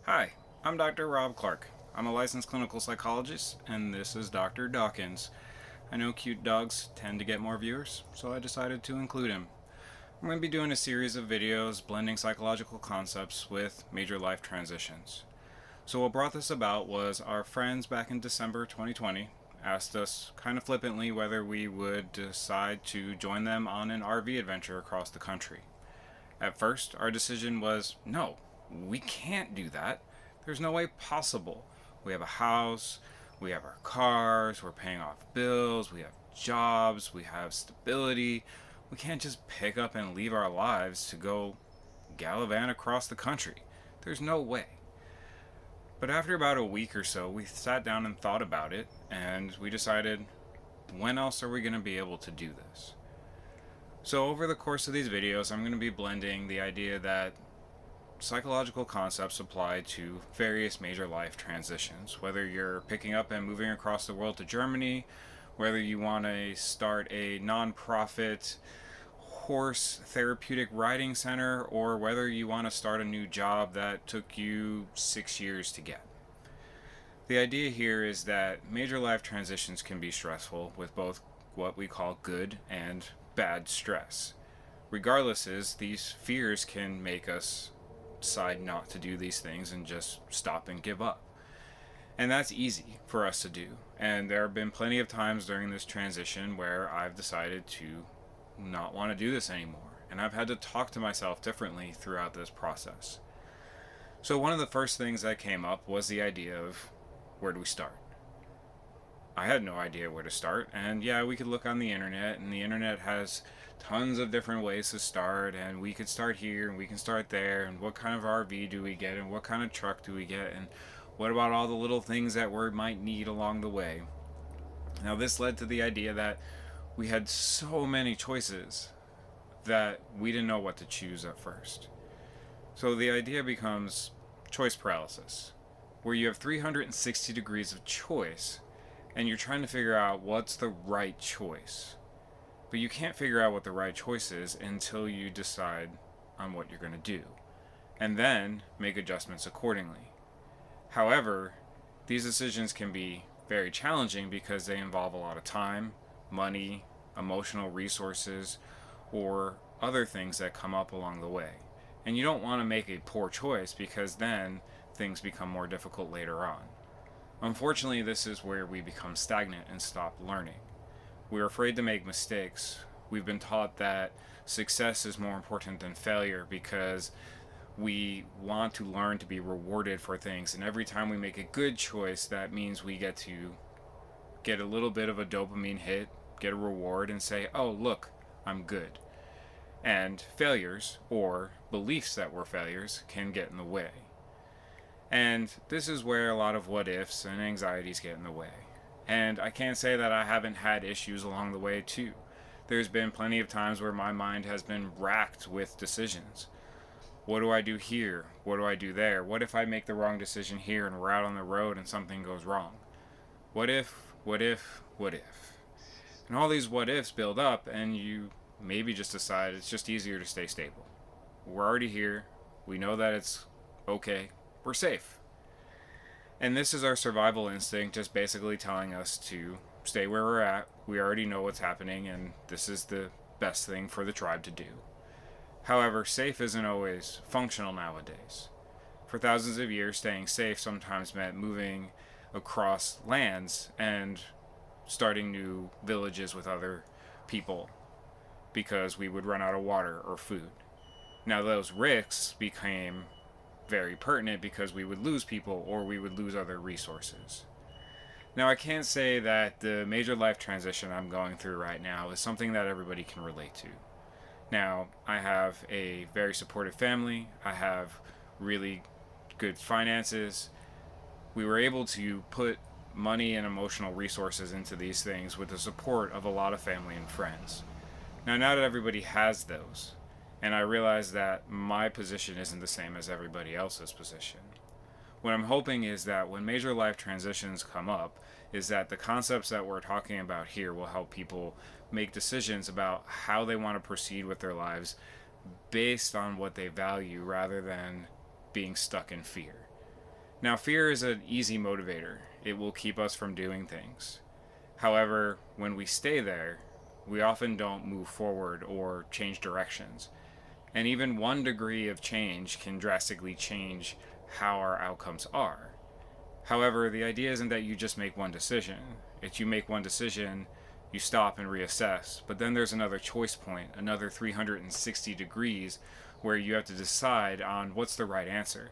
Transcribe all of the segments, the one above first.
Hi, I'm Dr. Rob Clark. I'm a licensed clinical psychologist, and this is Dr. Dawkins. I know cute dogs tend to get more viewers, so I decided to include him. I'm going to be doing a series of videos blending psychological concepts with major life transitions. So, what brought this about was our friends back in December 2020 asked us kind of flippantly whether we would decide to join them on an RV adventure across the country. At first, our decision was no, we can't do that. There's no way possible. We have a house, we have our cars, we're paying off bills, we have jobs, we have stability. We can't just pick up and leave our lives to go gallivant across the country. There's no way. But after about a week or so, we sat down and thought about it, and we decided, when else are we going to be able to do this? So, over the course of these videos, I'm going to be blending the idea that psychological concepts apply to various major life transitions. Whether you're picking up and moving across the world to Germany, whether you want to start a nonprofit horse therapeutic riding center, or whether you want to start a new job that took you 6 years to get. The idea here is that major life transitions can be stressful with both what we call good and bad stress. Regardless, these fears can make us decide not to do these things and just stop and give up. And that's easy for us to do. And there have been plenty of times during this transition where I've decided to not want to do this anymore. And I've had to talk to myself differently throughout this process. So, one of the first things that came up was the idea of where do we start? I had no idea where to start. And yeah, we could look on the internet, and the internet has tons of different ways to start, and we could start here and we can start there, and what kind of RV do we get, and what kind of truck do we get, and what about all the little things that we might need along the way. Now, this led to the idea that we had so many choices that we didn't know what to choose at first. So the idea becomes choice paralysis, where you have 360 degrees of choice and you're trying to figure out what's the right choice. But you can't figure out what the right choice is until you decide on what you're going to do, and then make adjustments accordingly. However, these decisions can be very challenging because they involve a lot of time, money, emotional resources, or other things that come up along the way. And you don't want to make a poor choice because then things become more difficult later on. Unfortunately, this is where we become stagnant and stop learning. We're afraid to make mistakes. We've been taught that success is more important than failure because we want to learn to be rewarded for things. And every time we make a good choice, that means we get to get a little bit of a dopamine hit, get a reward, and say, oh, look, I'm good. And failures, or beliefs that we're failures, can get in the way. And this is where a lot of what ifs and anxieties get in the way. And I can't say that I haven't had issues along the way, too. There's been plenty of times where my mind has been racked with decisions. What do I do here? What do I do there? What if I make the wrong decision here and we're out on the road and something goes wrong? What if, what if, what if? And all these what ifs build up, and you maybe just decide it's just easier to stay stable. We're already here. We know that it's okay. We're safe. And this is our survival instinct just basically telling us to stay where we're at. We already know what's happening, and this is the best thing for the tribe to do. However, safe isn't always functional nowadays. For thousands of years, staying safe sometimes meant moving across lands and starting new villages with other people because we would run out of water or food. Now, those risks became very pertinent because we would lose people or we would lose other resources. Now, I can't say that the major life transition I'm going through right now is something that everybody can relate to. Now, I have a very supportive family, I have really good finances. We were able to put money and emotional resources into these things with the support of a lot of family and friends. Now, not everybody has those, and I realize that my position isn't the same as everybody else's position. What I'm hoping is that when major life transitions come up, is that the concepts that we're talking about here will help people make decisions about how they want to proceed with their lives based on what they value rather than being stuck in fear. Now, fear is an easy motivator. It will keep us from doing things. However, when we stay there, we often don't move forward or change directions. And even 1 degree of change can drastically change how our outcomes are. However, the idea isn't that you just make one decision. It's you make one decision, you stop and reassess, but then there's another choice point, another 360 degrees where you have to decide on what's the right answer.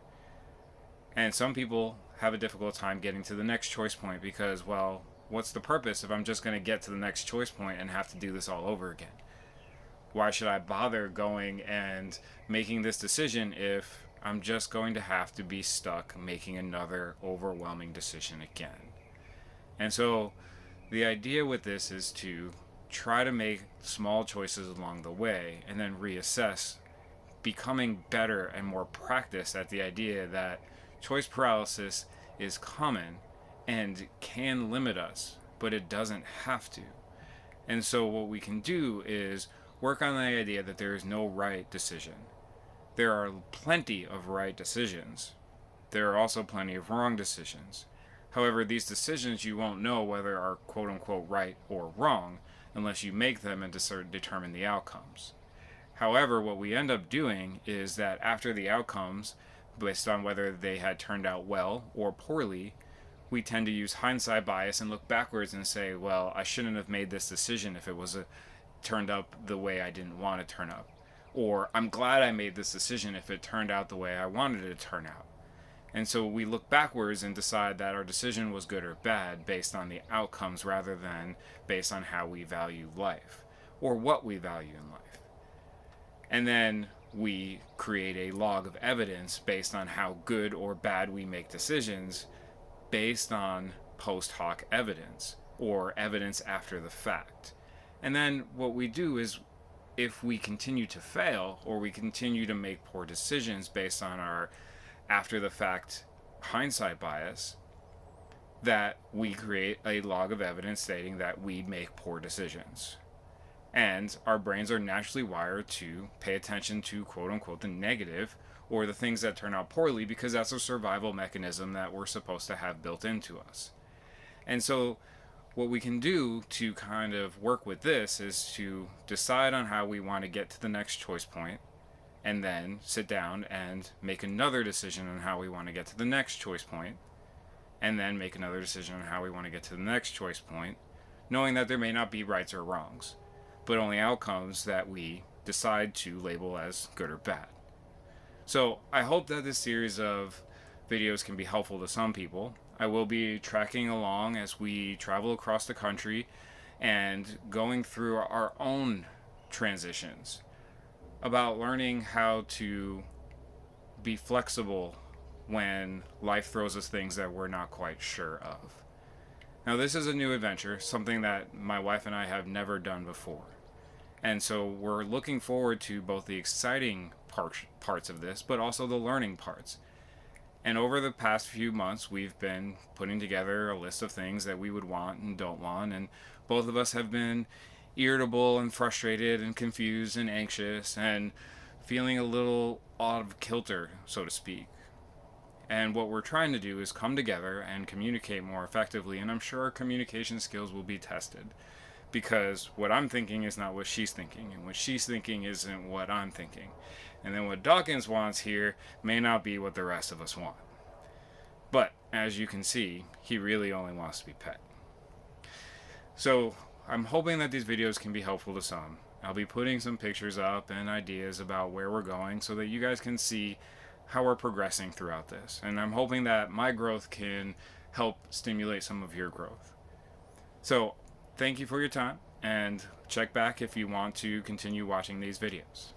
And some people have a difficult time getting to the next choice point because, well, what's the purpose if I'm just going to get to the next choice point and have to do this all over again? Why should I bother going and making this decision if I'm just going to have to be stuck making another overwhelming decision again? And so the idea with this is to try to make small choices along the way and then reassess, becoming better and more practiced at the idea that choice paralysis is common and can limit us, but it doesn't have to. And so what we can do is work on the idea that there is no right decision. There are plenty of right decisions. There are also plenty of wrong decisions. However, these decisions you won't know whether are quote unquote right or wrong unless you make them and determine the outcomes. However, what we end up doing is that after the outcomes, based on whether they had turned out well or poorly, we tend to use hindsight bias and look backwards and say, well, I shouldn't have made this decision if it was turned up the way I didn't want to turn up. Or I'm glad I made this decision if it turned out the way I wanted it to turn out. And so we look backwards and decide that our decision was good or bad based on the outcomes rather than based on how we value life or what we value in life. And then we create a log of evidence based on how good or bad we make decisions based on post hoc evidence or evidence after the fact. And then what we do is, if we continue to fail or we continue to make poor decisions based on our after the fact hindsight bias, that we create a log of evidence stating that we make poor decisions. And our brains are naturally wired to pay attention to quote unquote the negative or the things that turn out poorly because that's a survival mechanism that we're supposed to have built into us. And so what we can do to kind of work with this is to decide on how we want to get to the next choice point and then sit down and make another decision on how we want to get to the next choice point and then make another decision on how we want to get to the next choice point, knowing that there may not be rights or wrongs, but only outcomes that we decide to label as good or bad. So I hope that this series of videos can be helpful to some people. I will be tracking along as we travel across the country and going through our own transitions about learning how to be flexible when life throws us things that we're not quite sure of. Now, this is a new adventure, something that my wife and I have never done before. And so we're looking forward to both the exciting parts of this, but also the learning parts. And over the past few months, we've been putting together a list of things that we would want and don't want. And both of us have been irritable and frustrated and confused and anxious and feeling a little out of kilter, so to speak. And what we're trying to do is come together and communicate more effectively. And I'm sure our communication skills will be tested because what I'm thinking is not what she's thinking, and what she's thinking isn't what I'm thinking. And then what Dawkins wants here may not be what the rest of us want. But as you can see, he really only wants to be pet. So I'm hoping that these videos can be helpful to some. I'll be putting some pictures up and ideas about where we're going so that you guys can see how we're progressing throughout this. And I'm hoping that my growth can help stimulate some of your growth. So thank you for your time, and check back if you want to continue watching these videos.